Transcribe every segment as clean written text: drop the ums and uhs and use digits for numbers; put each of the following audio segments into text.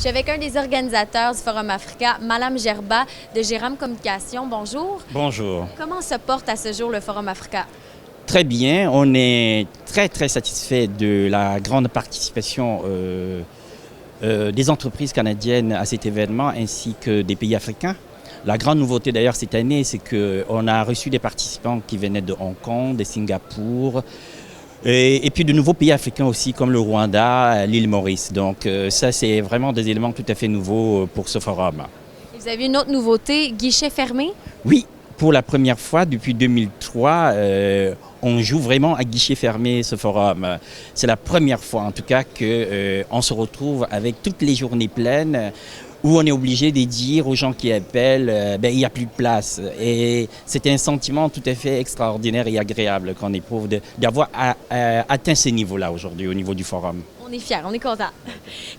Je suis avec un des organisateurs du Forum Africa, Madame Gerba de Géram Communication. Bonjour. Bonjour. Comment se porte à ce jour le Forum Africa? Très bien. On est très satisfait de la grande participation des entreprises canadiennes à cet événement ainsi que des pays africains. La grande nouveauté d'ailleurs cette année, c'est qu'on a reçu des participants qui venaient de Hong Kong, de Singapour, et puis de nouveaux pays africains aussi comme le Rwanda, l'île Maurice. Donc ça, c'est vraiment des éléments tout à fait nouveaux pour ce forum. Vous avez une autre nouveauté, guichet fermé? Oui, pour la première fois depuis 2003, on joue vraiment à guichet fermé ce forum. C'est la première fois en tout cas qu'on se retrouve avec toutes les journées pleines où on est obligé de dire aux gens qui appellent il n'y a plus de place. Et c'est un sentiment tout à fait extraordinaire et agréable qu'on éprouve d'avoir atteint ces niveaux-là aujourd'hui au niveau du forum. On est fiers, on est contents.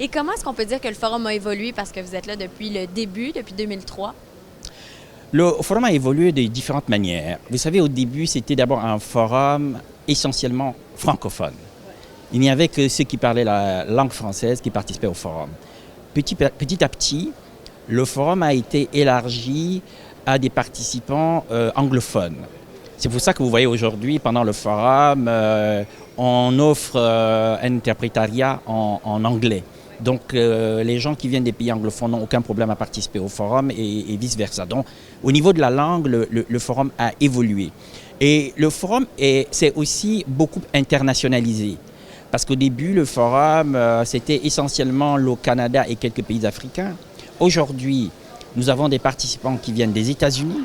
Et comment est-ce qu'on peut dire que le forum a évolué parce que vous êtes là depuis le début, depuis 2003? Le forum a évolué de différentes manières. Vous savez, au début, c'était d'abord un forum essentiellement francophone. Il n'y avait que ceux qui parlaient la langue française qui participaient au forum. Petit à petit, le forum a été élargi à des participants anglophones. C'est pour ça que vous voyez aujourd'hui, pendant le forum, on offre un interprétariat en anglais. Donc les gens qui viennent des pays anglophones n'ont aucun problème à participer au forum et vice-versa. Donc au niveau de la langue, le forum a évolué. Et le forum s'est aussi beaucoup internationalisé. Parce qu'au début, le forum, c'était essentiellement le Canada et quelques pays africains. Aujourd'hui, nous avons des participants qui viennent des États-Unis,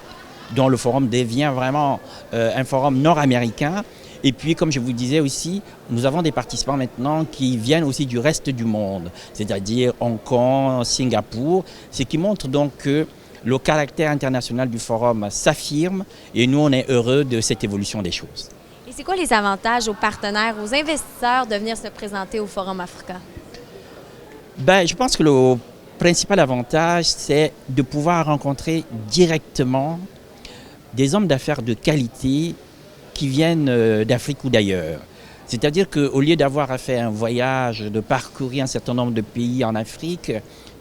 dont le forum devient vraiment un forum nord-américain. Et puis, comme je vous disais aussi, nous avons des participants maintenant qui viennent aussi du reste du monde, c'est-à-dire Hong Kong, Singapour, ce qui montre donc que le caractère international du forum s'affirme et nous, on est heureux de cette évolution des choses. Et c'est quoi les avantages aux partenaires, aux investisseurs de venir se présenter au Forum Africa? Je pense que le principal avantage, c'est de pouvoir rencontrer directement des hommes d'affaires de qualité qui viennent d'Afrique ou d'ailleurs. C'est-à-dire qu'au lieu d'avoir à faire un voyage, de parcourir un certain nombre de pays en Afrique,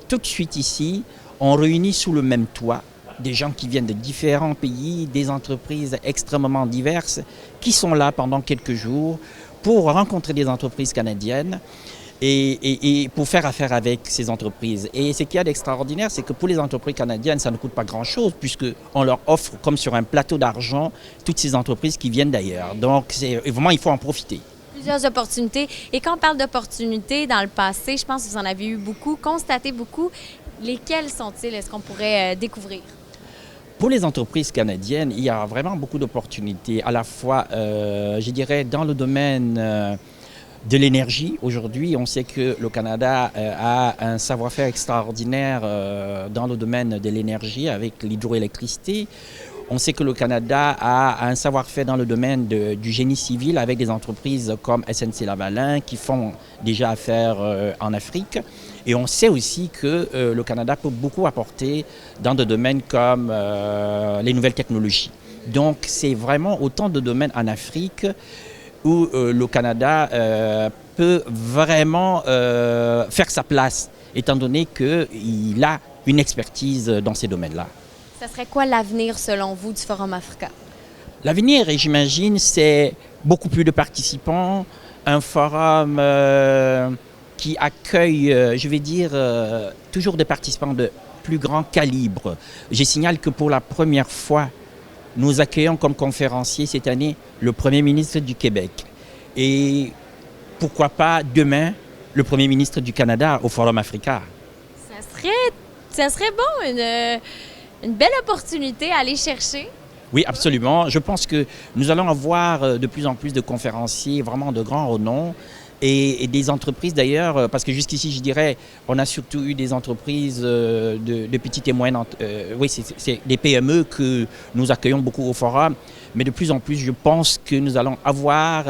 tout de suite ici, on réunit sous le même toit des gens qui viennent de différents pays, des entreprises extrêmement diverses, qui sont là pendant quelques jours pour rencontrer des entreprises canadiennes et pour faire affaire avec ces entreprises. Et ce qu'il y a d'extraordinaire, c'est que pour les entreprises canadiennes, ça ne coûte pas grand-chose puisqu'on leur offre comme sur un plateau d'argent toutes ces entreprises qui viennent d'ailleurs. Donc vraiment, il faut en profiter. Plusieurs opportunités. Et quand on parle d'opportunités dans le passé, je pense que vous en avez eu beaucoup, constaté beaucoup. Lesquelles sont-ils? Est-ce qu'on pourrait découvrir? Pour les entreprises canadiennes, il y a vraiment beaucoup d'opportunités, à la fois, je dirais, dans le domaine de l'énergie. Aujourd'hui, on sait que le Canada a un savoir-faire extraordinaire dans le domaine de l'énergie avec l'hydroélectricité. On sait que le Canada a un savoir-faire dans le domaine du génie civil avec des entreprises comme SNC-Lavalin qui font déjà affaire en Afrique. Et on sait aussi que le Canada peut beaucoup apporter dans des domaines comme les nouvelles technologies. Donc c'est vraiment autant de domaines en Afrique où le Canada peut vraiment faire sa place, étant donné qu'il a une expertise dans ces domaines-là. Ça serait quoi l'avenir, selon vous, du Forum Africa? L'avenir, j'imagine, c'est beaucoup plus de participants, un forum qui accueille, je vais dire, toujours des participants de plus grand calibre. Je signale que pour la première fois, nous accueillons comme conférencier cette année le Premier ministre du Québec. Et pourquoi pas demain, le Premier ministre du Canada au Forum Africa. Ça serait bon, une belle opportunité à aller chercher. Oui, absolument. Je pense que nous allons avoir de plus en plus de conférenciers vraiment de grand renom et des entreprises d'ailleurs, parce que jusqu'ici, je dirais, on a surtout eu des entreprises de petites et moyennes, oui, c'est des PME que nous accueillons beaucoup au forum, mais de plus en plus, je pense que nous allons avoir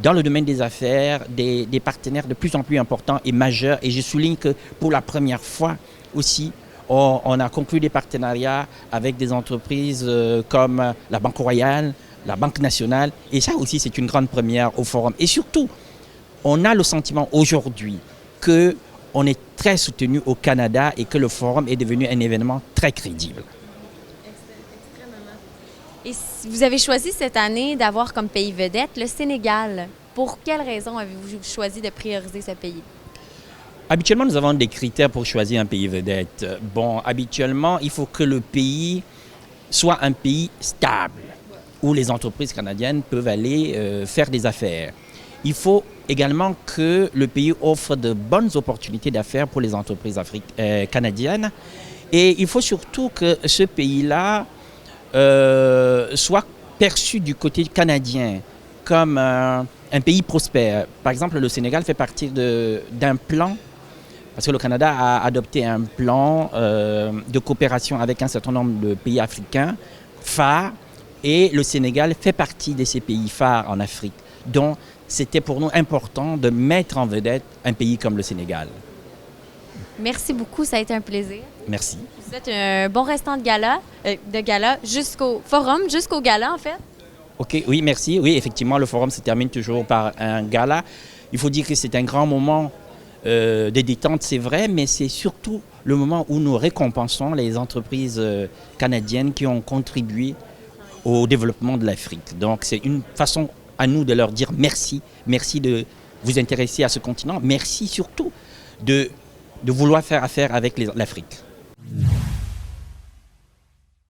dans le domaine des affaires des partenaires de plus en plus importants et majeurs. Et je souligne que pour la première fois aussi, on a conclu des partenariats avec des entreprises comme la Banque Royale, la Banque Nationale, et ça aussi c'est une grande première au forum. Et surtout, on a le sentiment aujourd'hui qu'on est très soutenu au Canada et que le forum est devenu un événement très crédible. Et vous avez choisi cette année d'avoir comme pays vedette le Sénégal. Pour quelles raisons avez-vous choisi de prioriser ce pays? Habituellement, nous avons des critères pour choisir un pays vedette. Bon, habituellement, il faut que le pays soit un pays stable, où les entreprises canadiennes peuvent aller faire des affaires. Il faut également que le pays offre de bonnes opportunités d'affaires pour les entreprises canadiennes. Et il faut surtout que ce pays-là soit perçu du côté canadien comme un pays prospère. Par exemple, le Sénégal fait partie d'un plan, parce que le Canada a adopté un plan de coopération avec un certain nombre de pays africains phares, et le Sénégal fait partie de ces pays phares en Afrique. Donc, c'était pour nous important de mettre en vedette un pays comme le Sénégal. Merci beaucoup, ça a été un plaisir. Merci. Je vous souhaite un bon restant de gala jusqu'au forum, jusqu'au gala en fait. OK, oui, merci. Oui, effectivement, le forum se termine toujours par un gala. Il faut dire que c'est un grand moment de détente, c'est vrai, mais c'est surtout le moment où nous récompensons les entreprises canadiennes qui ont contribué au développement de l'Afrique. Donc, c'est une façon à nous de leur dire merci. Merci de vous intéresser à ce continent. Merci surtout de vouloir faire affaire avec l'Afrique.